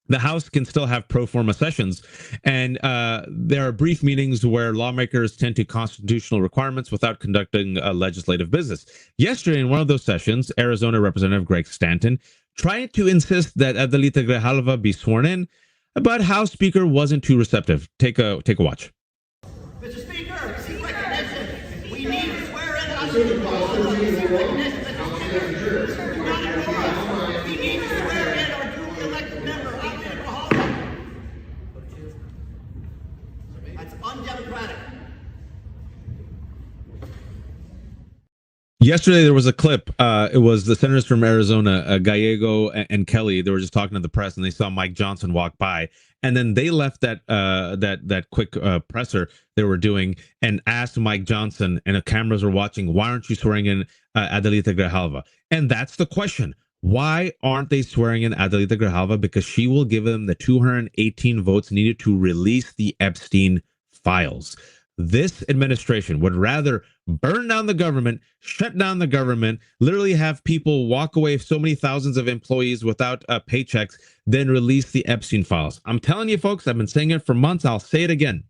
The House can still have pro forma sessions, and there are brief meetings where lawmakers tend to constitutional requirements without conducting legislative business. Yesterday, in one of those sessions, Arizona Representative Greg Stanton tried to insist that Adelita Grijalva be sworn in, but House Speaker wasn't too receptive. Take a watch. Mr. Speaker, seek recognition. We need to swear in us. We need to swear in our duly elected member, Adelita Grijalva. That's undemocratic. Yesterday, there was a clip. It was the senators from Arizona, Gallego and Kelly. They were just talking to the press, and they saw Mike Johnson walk by. And then they left that quick presser they were doing and asked Mike Johnson, and the cameras were watching, why aren't you swearing in Adelita Grijalva? And that's the question. Why aren't they swearing in Adelita Grijalva? Because she will give them the 218 votes needed to release the Epstein files. This administration would rather burn down the government, shut down the government, literally have people walk away, so many thousands of employees without paychecks, than release the Epstein files. I'm telling you, folks, I've been saying it for months. I'll say it again.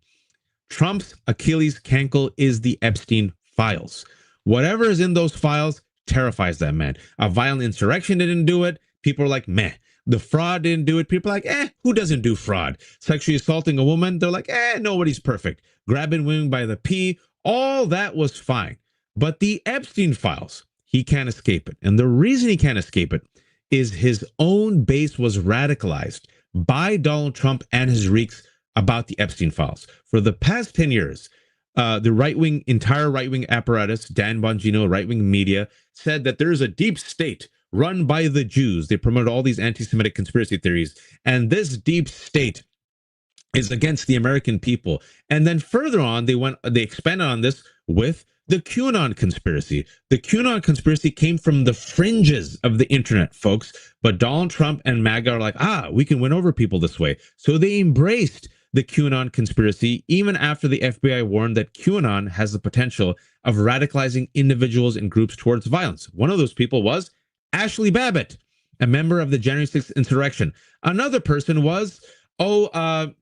Trump's Achilles cankle is the Epstein files. Whatever is in those files terrifies that man. A violent insurrection didn't do it. People are like, meh. The fraud didn't do it. People are like, who doesn't do fraud? Sexually assaulting a woman, they're like, nobody's perfect. Grabbing women by the pee, all that was fine. But the Epstein files, he can't escape it. And the reason he can't escape it is his own base was radicalized by Donald Trump and his reeks about the Epstein files. For the past 10 years, the entire right-wing apparatus, Dan Bongino, right-wing media, said that there is a deep state run by the Jews. They promoted all these anti-Semitic conspiracy theories. And this deep state is against the American people. And then further on, they expanded on this with the QAnon conspiracy. The QAnon conspiracy came from the fringes of the internet, folks. But Donald Trump and MAGA are like, we can win over people this way. So they embraced the QAnon conspiracy, even after the FBI warned that QAnon has the potential of radicalizing individuals and groups towards violence. One of those people was Ashley Babbitt. a member of the January 6th insurrection. Another person was, Vance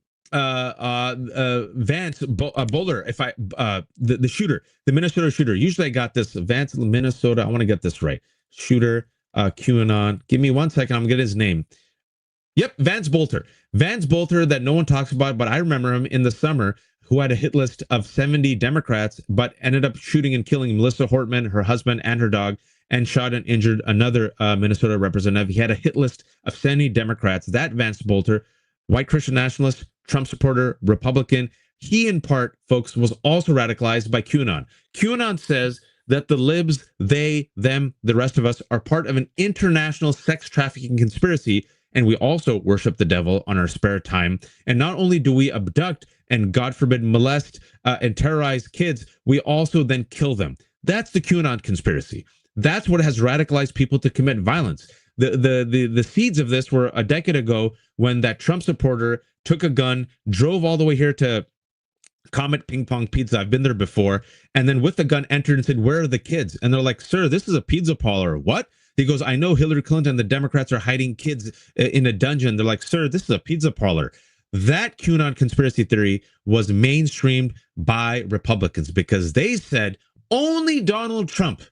Bowler, the shooter, the Minnesota shooter. Usually I got this Vance, Minnesota. I want to get this right. Shooter, QAnon. Give me 1 second. I'm gonna get his name. Yep, Vance Bolter. Vance Bolter, that no one talks about, but I remember him in the summer, who had a hit list of 70 Democrats, but ended up shooting and killing Melissa Hortman, her husband, and her dog, and shot and injured another Minnesota representative. He had a hit list of 70 Democrats. That Vance Bolter, white Christian nationalist, Trump supporter, Republican, he in part, folks, was also radicalized by QAnon. QAnon says that the libs, they, them, the rest of us are part of an international sex trafficking conspiracy, and we also worship the devil on our spare time. And not only do we abduct and, God forbid, molest and terrorize kids, we also then kill them. That's the QAnon conspiracy. That's what has radicalized people to commit violence. The seeds of this were a decade ago when that Trump supporter took a gun, drove all the way here to Comet Ping Pong Pizza. I've been there before. And then with the gun entered and said, "Where are the kids?" And they're like, "Sir, this is a pizza parlor." What? He goes, "I know Hillary Clinton and the Democrats are hiding kids in a dungeon." They're like, "Sir, this is a pizza parlor." That QAnon conspiracy theory was mainstreamed by Republicans because they said only Donald Trump,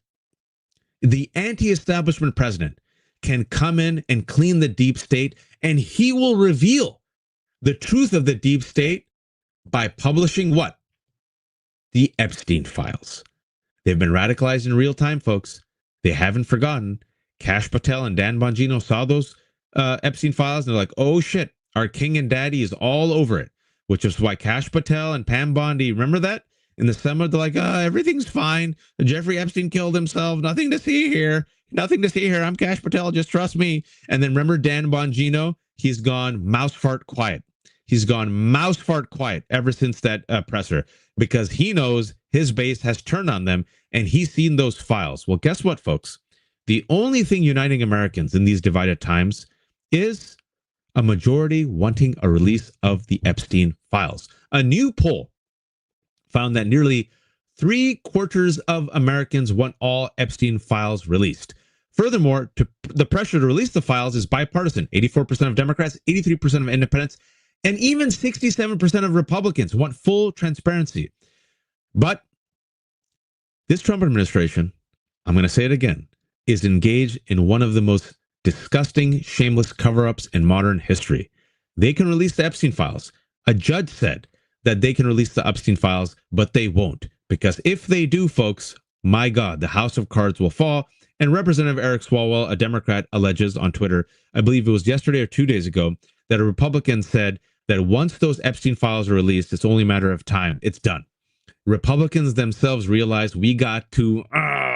the anti-establishment president, can come in and clean the deep state, and he will reveal the truth of the deep state by publishing what? The Epstein files. They've been radicalized in real time, folks. They haven't forgotten. Kash Patel and Dan Bongino saw those Epstein files, and they're like, "Oh shit, our king and daddy is all over it," which is why Kash Patel and Pam Bondi, remember that? In the summer, they're like, "Everything's fine. Jeffrey Epstein killed himself. Nothing to see here. Nothing to see here. I'm Kash Patel. Just trust me." And then remember Dan Bongino? He's gone mouse fart quiet. He's gone mouse fart quiet ever since that presser, because he knows his base has turned on them and he's seen those files. Well, guess what, folks? The only thing uniting Americans in these divided times is a majority wanting a release of the Epstein files. A new poll found that nearly 3/4 of Americans want all Epstein files released. Furthermore, the pressure to release the files is bipartisan. 84% of Democrats, 83% of independents, and even 67% of Republicans want full transparency. But this Trump administration, I'm going to say it again, is engaged in one of the most disgusting, shameless cover-ups in modern history. They can release the Epstein files. A judge said that they can release the Epstein files, but they won't. Because if they do, folks, my God, the house of cards will fall. And Representative Eric Swalwell, a Democrat, alleges on Twitter, I believe it was yesterday or 2 days ago, that a Republican said that once those Epstein files are released, it's only a matter of time. It's done. Republicans themselves realized we got to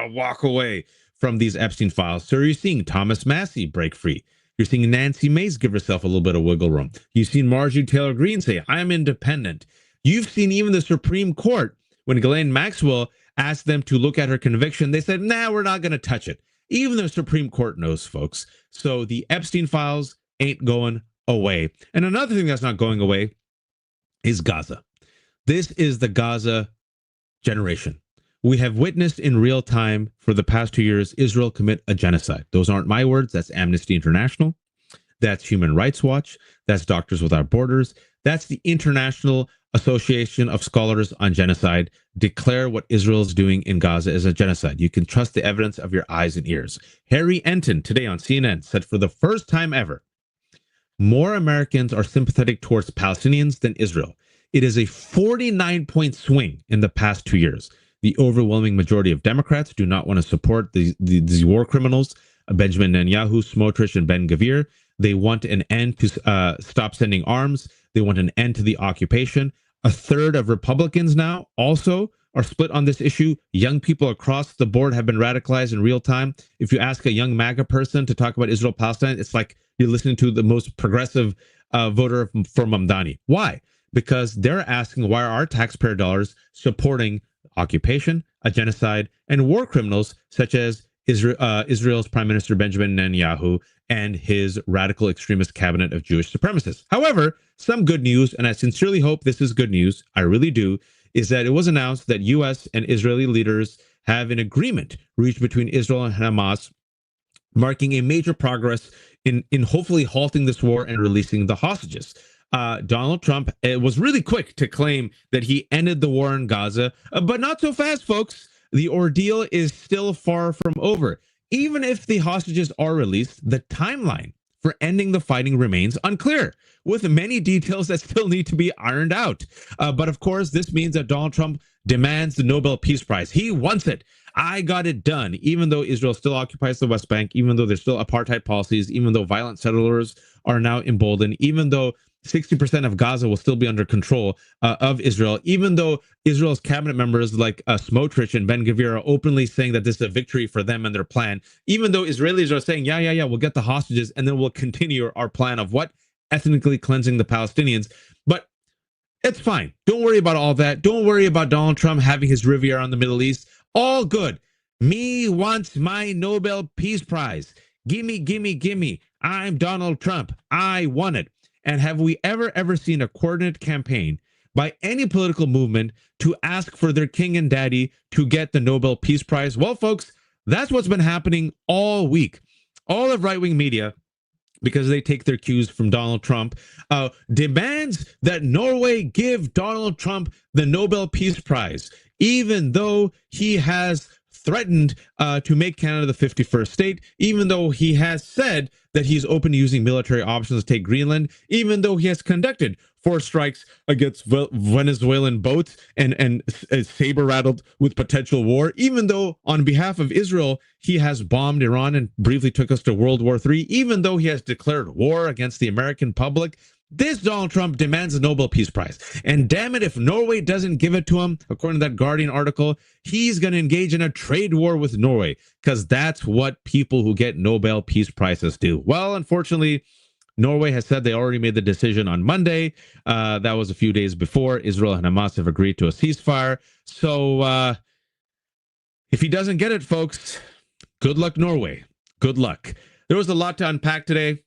walk away from these Epstein files. So you're seeing Thomas Massie break free. You're seeing Nancy Mace give herself a little bit of wiggle room. You've seen Marjorie Taylor Greene say, "I'm independent." You've seen even the Supreme Court, when Ghislaine Maxwell asked them to look at her conviction, they said, "Nah, we're not going to touch it." Even the Supreme Court knows, folks. So the Epstein files ain't going away. And another thing that's not going away is Gaza. This is the Gaza generation. We have witnessed in real time for the past 2 years Israel commit a genocide. Those aren't my words. That's Amnesty International. That's Human Rights Watch. That's Doctors Without Borders. That's the International Association of Scholars on Genocide. Declare what Israel is doing in Gaza as a genocide. You can trust the evidence of your eyes and ears. Harry Enton today on CNN said for the first time ever, more Americans are sympathetic towards Palestinians than Israel. It is a 49-point swing in the past 2 years. The overwhelming majority of Democrats do not want to support these war criminals, Benjamin Netanyahu, Smotrich, and Ben Gvir. They want an end to stop sending arms. They want an end to the occupation. A third of Republicans now also are split on this issue. Young people across the board have been radicalized in real time. If you ask a young MAGA person to talk about Israel-Palestine, it's like you're listening to the most progressive voter for Mamdani. Why? Because they're asking, why are our taxpayer dollars supporting occupation, a genocide, and war criminals such as Israel's Prime Minister Benjamin Netanyahu and his radical extremist cabinet of Jewish supremacists. However, some good news, and I sincerely hope this is good news, I really do, is that it was announced that U.S. and Israeli leaders have an agreement reached between Israel and Hamas marking a major progress in hopefully halting this war and releasing the hostages. Donald Trump was really quick to claim that he ended the war in Gaza, but not so fast, folks. The ordeal is still far from over. Even if the hostages are released, the timeline for ending the fighting remains unclear, with many details that still need to be ironed out. But of course, this means that Donald Trump demands the Nobel Peace Prize. He wants it. I got it done, even though Israel still occupies the West Bank, even though there's still apartheid policies, even though violent settlers are now emboldened, even though 60% of Gaza will still be under control of Israel, even though Israel's cabinet members like Smotrich and Ben-Gvir are openly saying that this is a victory for them and their plan, even though Israelis are saying, yeah, we'll get the hostages and then we'll continue our plan of what? Ethnically cleansing the Palestinians. But it's fine. Don't worry about all that. Don't worry about Donald Trump having his Riviera on the Middle East. All good. Me wants my Nobel Peace Prize. Gimme, gimme, gimme. I'm Donald Trump. I want it. And have we ever seen a coordinated campaign by any political movement to ask for their king and daddy to get the Nobel Peace Prize? Well, folks, that's what's been happening all week. All of right-wing media, because they take their cues from Donald Trump, demands that Norway give Donald Trump the Nobel Peace Prize, even though he has threatened to make Canada the 51st state, even though he has said that he's open to using military options to take Greenland, even though he has conducted 4 strikes against Venezuelan boats and saber rattled with potential war, even though on behalf of Israel, he has bombed Iran and briefly took us to World War III, even though he has declared war against the American public. This Donald Trump demands a Nobel Peace Prize. And damn it, if Norway doesn't give it to him, according to that Guardian article, he's going to engage in a trade war with Norway, because that's what people who get Nobel Peace Prizes do. Well, unfortunately, Norway has said they already made the decision on Monday. That was a few days before. Israel and Hamas have agreed to a ceasefire. So if he doesn't get it, folks, good luck, Norway. Good luck. There was a lot to unpack today.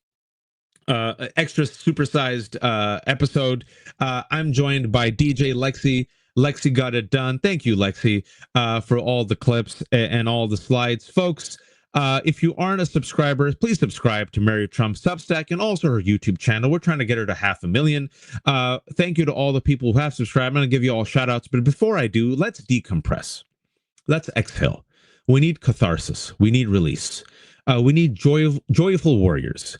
Extra supersized episode. I'm joined by DJ Lexi. Lexi got it done. Thank you, Lexi, for all the clips and all the slides. Folks, if you aren't a subscriber, please subscribe to Mary Trump Substack and also her YouTube channel. We're trying to get her to 500,000. Thank you to all the people who have subscribed. I'm going to give you all shout outs, but before I do, let's decompress. Let's exhale. We need catharsis. We need release. We need joyful warriors.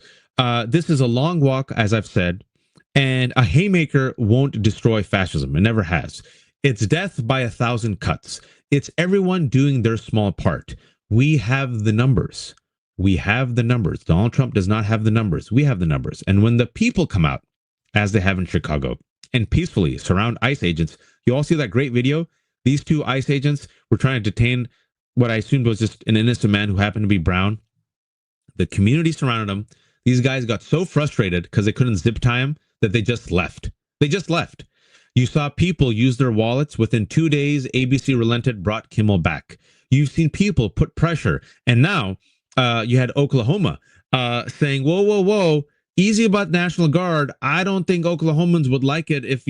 This is a long walk, as I've said, and a haymaker won't destroy fascism. It never has. It's death by 1,000 cuts. It's everyone doing their small part. We have the numbers. We have the numbers. Donald Trump does not have the numbers. We have the numbers. And when the people come out, as they have in Chicago, and peacefully surround ICE agents, you all see that great video? These 2 ICE agents were trying to detain what I assumed was just an innocent man who happened to be brown. The community surrounded him. These guys got so frustrated because they couldn't zip tie him that they just left. They just left. You saw people use their wallets. Within 2 days, ABC relented, brought Kimmel back. You've seen people put pressure. And now you had Oklahoma saying, whoa, easy about National Guard. I don't think Oklahomans would like it if,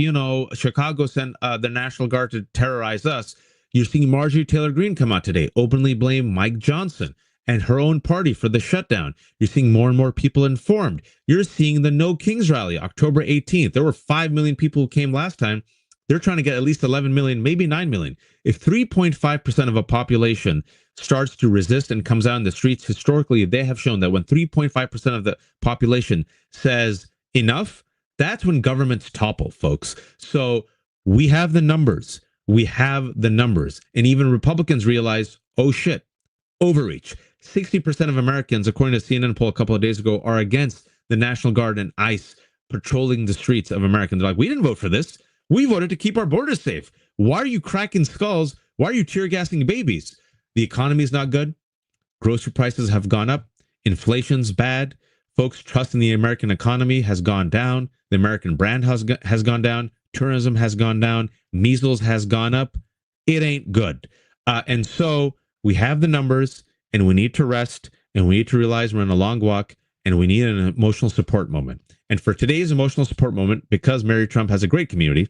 Chicago sent the National Guard to terrorize us. You're seeing Marjorie Taylor Greene come out today, openly blame Mike Johnson and her own party for the shutdown. You're seeing more and more people informed. You're seeing the No Kings rally, October 18th. There were 5 million people who came last time. They're trying to get at least 11 million, maybe 9 million. If 3.5% of a population starts to resist and comes out in the streets, historically, they have shown that when 3.5% of the population says enough, that's when governments topple, folks. So we have the numbers. We have the numbers. And even Republicans realize, oh shit, overreach. 60% of Americans, according to CNN poll a couple of days ago, are against the National Guard and ICE patrolling the streets of America. They're like, we didn't vote for this. We voted to keep our borders safe. Why are you cracking skulls? Why are you tear gassing babies? The economy is not good. Grocery prices have gone up. Inflation's bad. Folks' trust in the American economy has gone down. The American brand has gone down. Tourism has gone down. Measles has gone up. It ain't good. And so we have the numbers, and we need to rest, and we need to realize we're in a long walk, and we need an emotional support moment. And for today's emotional support moment, because Mary Trump has a great community,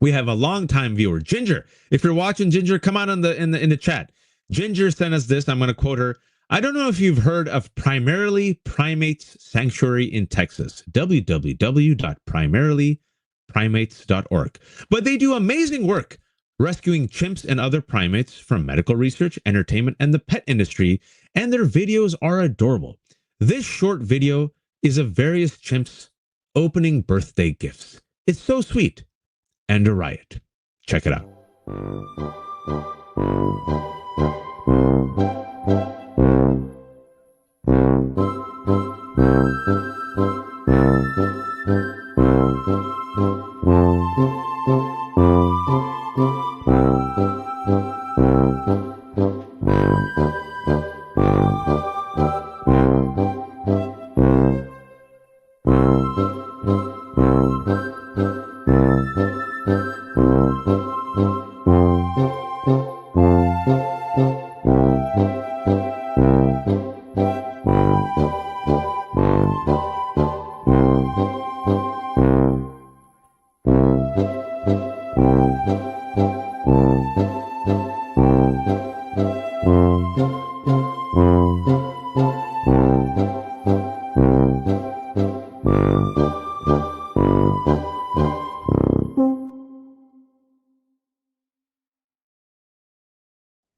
we have a longtime viewer, Ginger. If you're watching, Ginger, come on in the chat. Ginger sent us this. I'm going to quote her. I don't know if you've heard of Primarily Primates Sanctuary in Texas, www.primarilyprimates.org. But they do amazing work rescuing chimps and other primates from medical research, entertainment, and the pet industry, and their videos are adorable. This short video is of various chimps opening birthday gifts. It's so sweet and a riot. Check it out.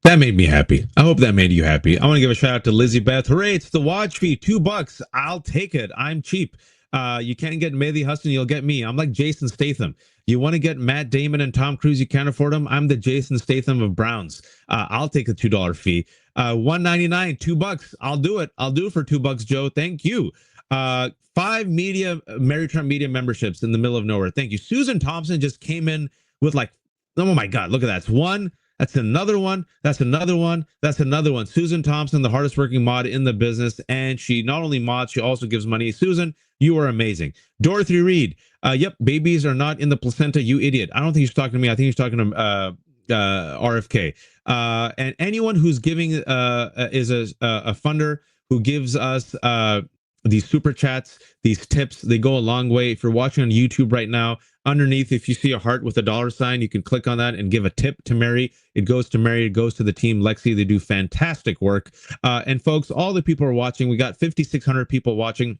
That made me happy. I hope that made you happy. I want to give a shout out to Lizzie Beth. Hooray, it's the watch fee, $2. I'll take it. I'm cheap. You can't get Maylie Huston, you'll get me. I'm like Jason Statham. You want to get Matt Damon and Tom Cruise, you can't afford them. I'm the Jason Statham of Browns. I'll take the $2 fee. $1.99, $2. I'll do it. I'll do it for $2, Joe. Thank you. 5 Mary Trump media memberships in the middle of nowhere. Thank you. Susan Thompson just came in with like, oh my God, look at that. It's one. That's another one. That's another one. That's another one. Susan Thompson, the hardest working mod in the business. And she not only mods, she also gives money. Susan, you are amazing. Dorothy Reed. Yep, babies are not in the placenta, you idiot. I don't think he's talking to me. I think he's talking to RFK. And anyone who's giving is a funder who gives us these super chats, these tips. They go a long way. If you're watching on YouTube right now, underneath, if you see a heart with a $sign, you can click on that and give a tip to Mary. It goes to Mary. It goes to the team Lexi. They do fantastic work. And folks, all the people are watching. We got 5,600 people watching.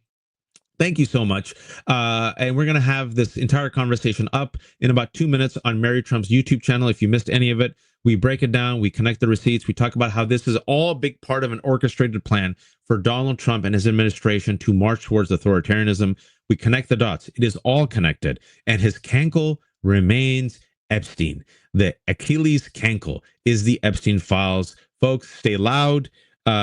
Thank you so much. And we're going to have this entire conversation up in about 2 minutes on Mary Trump's YouTube channel. If you missed any of it, we break it down. We connect the receipts. We talk about how this is all a big part of an orchestrated plan for Donald Trump and his administration to march towards authoritarianism. We connect the dots. It is all connected. And his cankle remains Epstein. The Achilles cankle is the Epstein files. Folks, stay loud.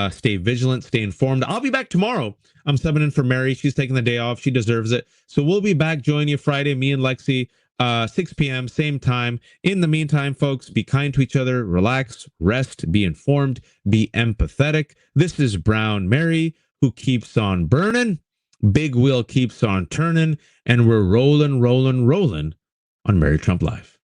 Stay vigilant, stay informed. I'll be back tomorrow. I'm subbing in for Mary. She's taking the day off. She deserves it. So we'll be back joining you Friday, me and Lexi, 6 p.m., same time. In the meantime, folks, be kind to each other, relax, rest, be informed, be empathetic. This is Brown Mary, who keeps on burning. Big wheel keeps on turning, and we're rolling, rolling, rolling on Mary Trump Live.